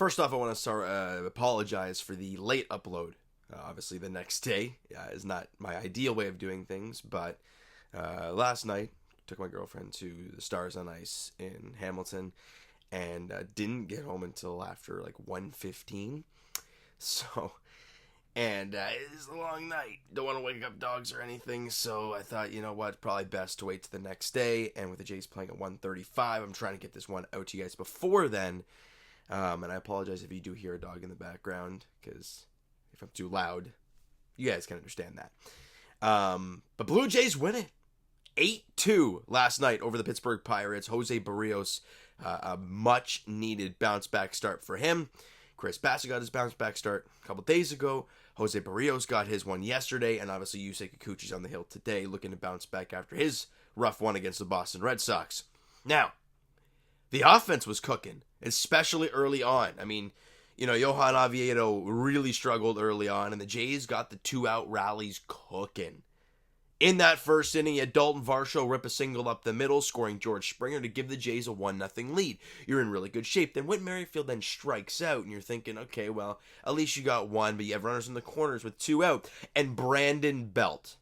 First off, I want to apologize for the late upload. Obviously, the next day is not my ideal way of doing things, but last night, took my girlfriend to the Stars on Ice in Hamilton, and didn't get home until after like 1:15. So, and it's a long night. Don't want to wake up dogs or anything, so I thought, you know what, probably best to wait to the next day. And with the Jays playing at 1:35, I'm trying to get this one out to you guys before then. And I apologize if you do hear a dog in the background, because if I'm too loud, you guys can understand that. But Blue Jays win it 8-2 last night over the Pittsburgh Pirates. Jose Barrios, a much needed bounce back start for him. Chris Bassett got his bounce back start a couple days ago. Jose Barrios got his one yesterday, and obviously Yusei Kikuchi's on the hill today, looking to bounce back after his rough one against the Boston Red Sox. Now, the offense was cooking, especially early on. I mean, you know, Johan Oviedo really struggled early on, and the Jays got the 2-out rallies cooking. In that first inning, you had Dalton Varsho rip a single up the middle, scoring George Springer to give the Jays a 1-0 lead. You're in really good shape. Then Whit Merrifield then strikes out, and you're thinking, okay, well, at least you got one, but you have runners in the corners with 2 out. And Brandon Belt,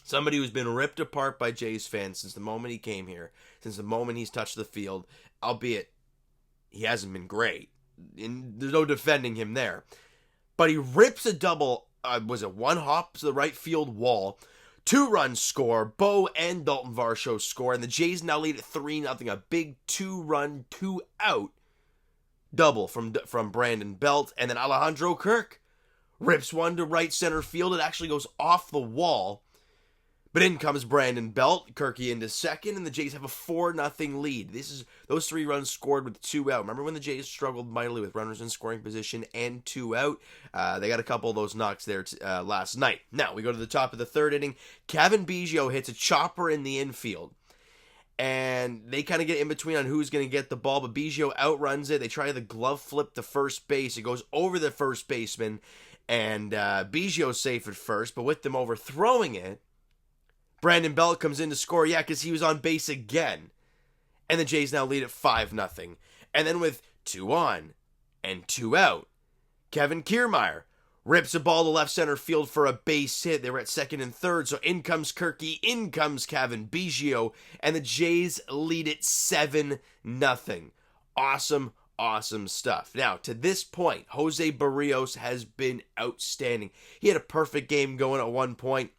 somebody who's been ripped apart by Jays fans since the moment he came here, since the moment he's touched the field, albeit he hasn't been great. And there's no defending him there. But he rips a double, was it one hop to the right field wall, 2-run score, Bo and Dalton Varsho score, and the Jays now lead at 3-0, a big 2-run, 2-out double from Brandon Belt, and then Alejandro Kirk rips one to right center field. It actually goes off the wall, but in comes Brandon Belt, Kirky into second, and the Jays have a 4-0 lead. Those 3 runs scored with 2 out. Remember when the Jays struggled mightily with runners in scoring position and 2 out? They got a couple of those knocks there last night. Now, we go to the top of the third inning. Cavan Biggio hits a chopper in the infield, and they kind of get in between on who's going to get the ball, but Biggio outruns it. They try the glove flip to first base. It goes over the first baseman, and Biggio's safe at first, but with them overthrowing it, Brandon Belt comes in to score, because he was on base again. And the Jays now lead at 5-0. And then with 2 on and 2 out, Kevin Kiermaier rips a ball to left center field for a base hit. They were at second and third, so in comes Kirky, in comes Cavan Biggio, and the Jays lead it 7-0. Awesome stuff. Now, to this point, Jose Barrios has been outstanding. He had a perfect game going at one point.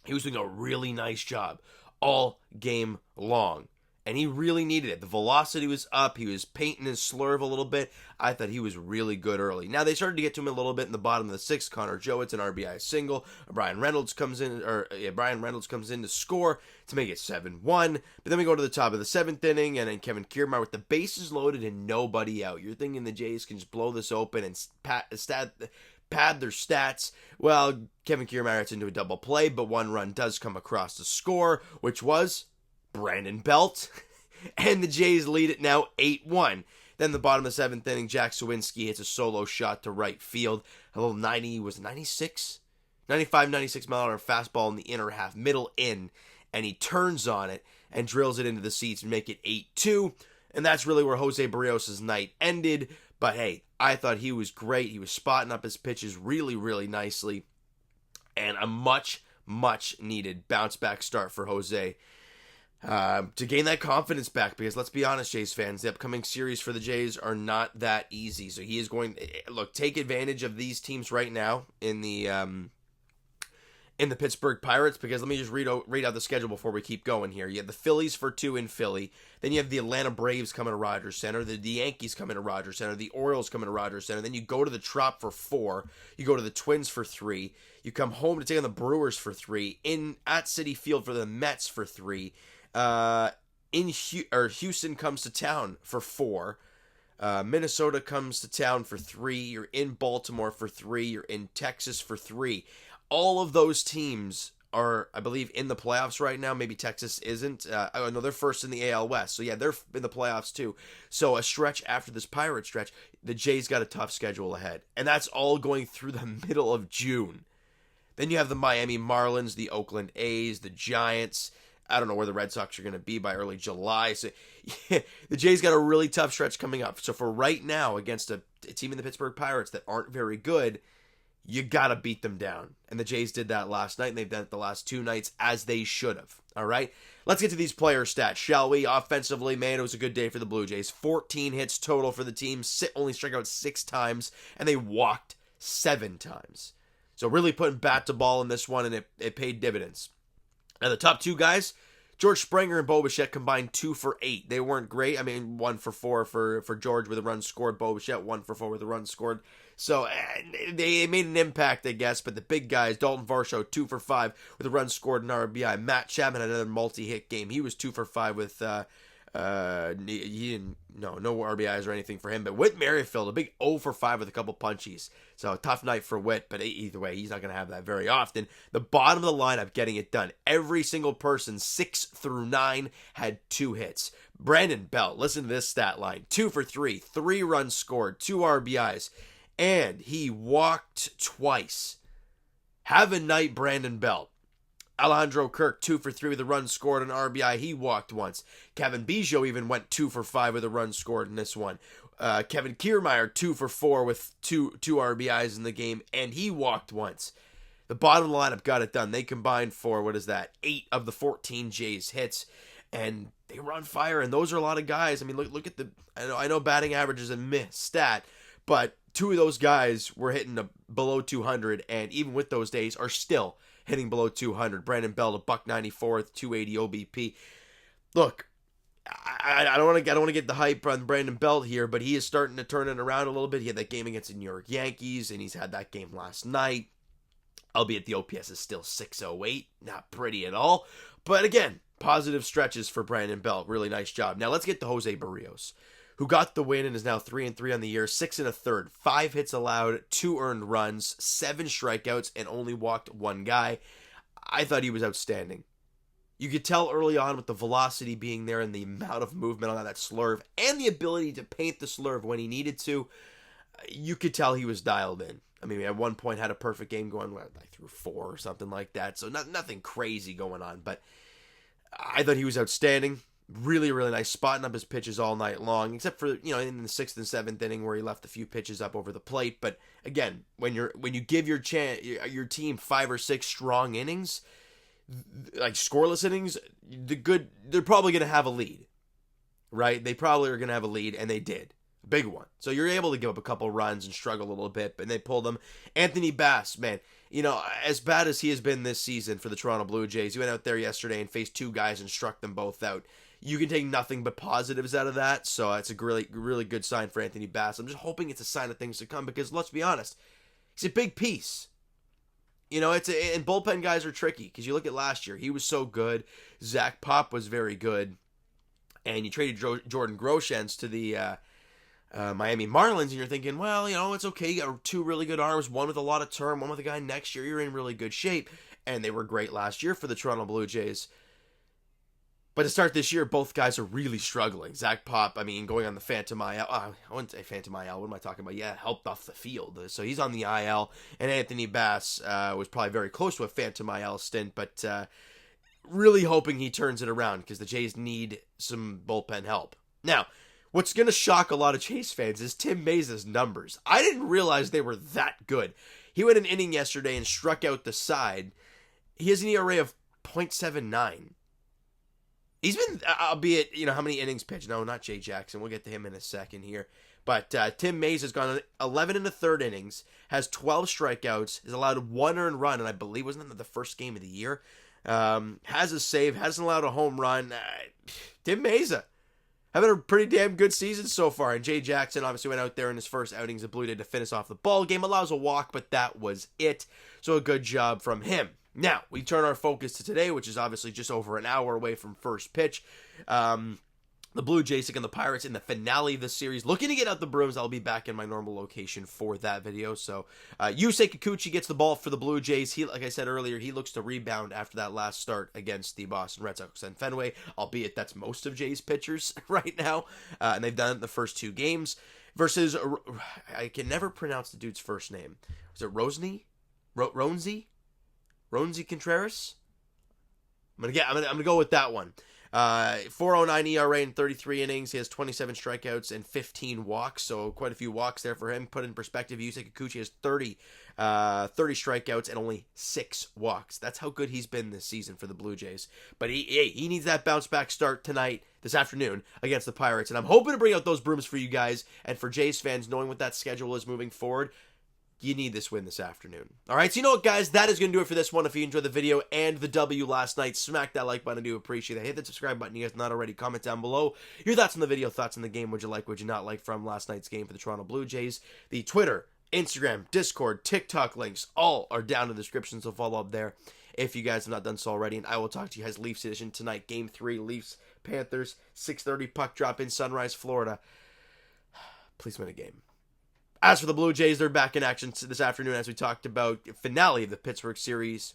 He was doing a really nice job all game long, and he really needed it. The velocity was up. He was painting his slurve a little bit. I thought he was really good early. Now, they started to get to him a little bit in the bottom of the 6th. Connor Jowitt's an RBI single. Brian Reynolds comes in to score to make it 7-1. But then we go to the top of the 7th inning, and then Kevin Kiermaier with the bases loaded and nobody out. You're thinking the Jays can just blow this open and pad their stats. Well, Kevin Kiermaier gets into a double play, but 1 run does come across to score, which was Brandon Belt, and the Jays lead it now 8-1. Then the bottom of the 7th inning, Jack Sawinski hits a solo shot to right field. A little 95, 96 mile an hour fastball in the inner half, middle in, and he turns on it and drills it into the seats and make it 8-2. And that's really where Jose Barrios' night ended. But hey, I thought he was great. He was spotting up his pitches really, really nicely. And a much needed bounce back start for Jose to gain that confidence back. Because let's be honest, Jays fans, the upcoming series for the Jays are not that easy. So he is going to, take advantage of these teams right now in the Pittsburgh Pirates, because let me just read out the schedule before we keep going here. You have the Phillies for 2 in Philly. Then you have the Atlanta Braves coming to Rogers Center. The Yankees coming to Rogers Center. The Orioles coming to Rogers Center. Then you go to the Trop for 4. You go to the Twins for 3. You come home to take on the Brewers for 3. At Citi Field for the Mets for 3. Houston comes to town for 4. Minnesota comes to town for 3. You're in Baltimore for 3. You're in Texas for 3. All of those teams are, I believe, in the playoffs right now. Maybe Texas isn't. I know they're first in the AL West. So, yeah, they're in the playoffs too. So, a stretch after this Pirate stretch, the Jays got a tough schedule ahead. And that's all going through the middle of June. Then you have the Miami Marlins, the Oakland A's, the Giants, I don't know where the Red Sox are going to be by early July. So the Jays got a really tough stretch coming up. So for right now, against a team in the Pittsburgh Pirates that aren't very good, you got to beat them down. And the Jays did that last night, and they've done it the last 2 nights, as they should have. All right? Let's get to these player stats, shall we? Offensively, man, it was a good day for the Blue Jays. 14 hits total for the team, only struck out 6 times, and they walked 7 times. So really putting bat to ball in this one, and it paid dividends. Now, the top 2 guys, George Springer and Bo Bichette combined 2 for 8. They weren't great. I mean, 1 for 4 for George with a run scored. Bo Bichette 1 for 4 with a run scored. So they made an impact, I guess. But the big guys, Dalton Varsho 2 for 5 with a run scored and RBI. Matt Chapman had another multi-hit game. He was 2 for 5 with he didn't no RBIs or anything for him. But Whit Merrifield, a big 0 for 5 with a couple punchies. So a tough night for Whit, but either way, he's not going to have that very often. The bottom of the lineup getting it done. Every single person, 6 through 9, had 2 hits. Brandon Belt, listen to this stat line. 2 for 3, 3 runs scored, 2 RBIs, and he walked twice. Have a night, Brandon Belt. Alejandro Kirk, 2 for 3 with a run scored and RBI. He walked once. Kevin Biggio even went 2 for 5 with a run scored in this one. Kevin Kiermaier, 2 for 4 with two RBIs in the game, and he walked once. The bottom lineup got it done. They combined for, 8 of the 14 Jays hits, and they were on fire, and those are a lot of guys. I mean, look at the, I know batting average is a meh stat, but 2 of those guys were hitting below 200, and even with those days are still hitting below 200. Brandon Belt, a $194 with 280 OBP. Look, I don't want to get the hype on Brandon Belt here, but he is starting to turn it around a little bit. He had that game against the New York Yankees, and he's had that game last night. Albeit the OPS is still 608, not pretty at all. But again, positive stretches for Brandon Belt. Really nice job. Now let's get to Jose Barrios, who got the win and is now 3-3 on the year, 6 1/3, 5 hits allowed, 2 earned runs, 7 strikeouts, and only walked 1 guy. I thought he was outstanding. You could tell early on with the velocity being there and the amount of movement on that slurve and the ability to paint the slurve when he needed to, you could tell he was dialed in. I mean, at one point had a perfect game going, I threw 4 or something like that, so nothing crazy going on, but I thought he was outstanding. Really, really nice, spotting up his pitches all night long, except for, in the 6th and 7th inning where he left a few pitches up over the plate. But again, when you give your team 5 or 6 strong innings, like scoreless innings, they're probably going to have a lead, right? They probably are going to have a lead, and they did. A big one. So you're able to give up a couple runs and struggle a little bit, but they pulled them. Anthony Bass, man, as bad as he has been this season for the Toronto Blue Jays, he went out there yesterday and faced 2 guys and struck them both out. You can take nothing but positives out of that, so it's a really, really good sign for Anthony Bass. I'm just hoping it's a sign of things to come, because let's be honest, he's a big piece. And bullpen guys are tricky, because you look at last year, he was so good. Zach Pop was very good, and you traded Jordan Groshans to the Miami Marlins, and you're thinking, well, it's okay. You got 2 really good arms, one with a lot of term, one with a guy next year. You're in really good shape, and they were great last year for the Toronto Blue Jays. But to start this year, both guys are really struggling. Zach Pop, going on the Phantom IL. I wouldn't say Phantom IL. What am I talking about? Yeah, helped off the field. So he's on the IL. And Anthony Bass was probably very close to a Phantom IL stint. But really hoping he turns it around, because the Jays need some bullpen help. Now, what's going to shock a lot of Jays fans is Tim Mayza's numbers. I didn't realize they were that good. He went an inning yesterday and struck out the side. He has an ERA of .79. He's been, albeit, how many innings pitched? No, not Jay Jackson. We'll get to him in a second here. But Tim Mayza has gone 11 1/3 innings, has 12 strikeouts, has allowed 1 earned run, and I believe wasn't that the first game of the year. Has a save, hasn't allowed a home run. Tim Mayza having a pretty damn good season so far. And Jay Jackson obviously went out there in his first outings at Blue Day to finish off the ball game. Allows a walk, but that was it. So a good job from him. Now, we turn our focus to today, which is obviously just over an hour away from first pitch. The Blue Jays taking the Pirates in the finale of the series. Looking to get out the brooms. I'll be back in my normal location for that video. So, Yusei Kikuchi gets the ball for the Blue Jays. He, like I said earlier, he looks to rebound after that last start against the Boston Red Sox and Fenway, albeit that's most of Jays pitchers right now. And they've done it in the first 2 games. Versus, I can never pronounce the dude's first name. Was it Ronzi Contreras? I'm gonna go with that one. 4.09 ERA in 33 innings. He has 27 strikeouts and 15 walks, so quite a few walks there for him. Put in perspective, Yusei Kikuchi has 30 strikeouts and only 6 walks. That's how good he's been this season for the Blue Jays. But he needs that bounce back start tonight, this afternoon, against the Pirates. And I'm hoping to bring out those brooms for you guys, and for Jays fans, knowing what that schedule is moving forward. You need this win this afternoon. All right, so you know what, guys? That is going to do it for this one. If you enjoyed the video and the W last night, smack that like button. I do appreciate it. Hit the subscribe button. You guys not already. Comment down below your thoughts on the video, thoughts on the game. Would you like, would you not like from last night's game for the Toronto Blue Jays? The Twitter, Instagram, Discord, TikTok links, all are down in the description, so follow up there if you guys have not done so already. And I will talk to you guys Leafs edition tonight. Game 3, Leafs, Panthers, 6:30 puck drop in Sunrise, Florida. Please win a game. As for the Blue Jays, they're back in action this afternoon, as we talked about. Finale of the Pittsburgh series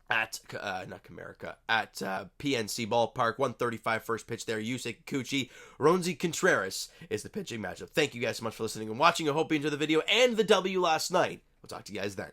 at, at PNC Ballpark. 1:35 first pitch there. Yusei Kikuchi, Ronzi Contreras is the pitching matchup. Thank you guys so much for listening and watching. I hope you enjoyed the video and the W last night. We'll talk to you guys then.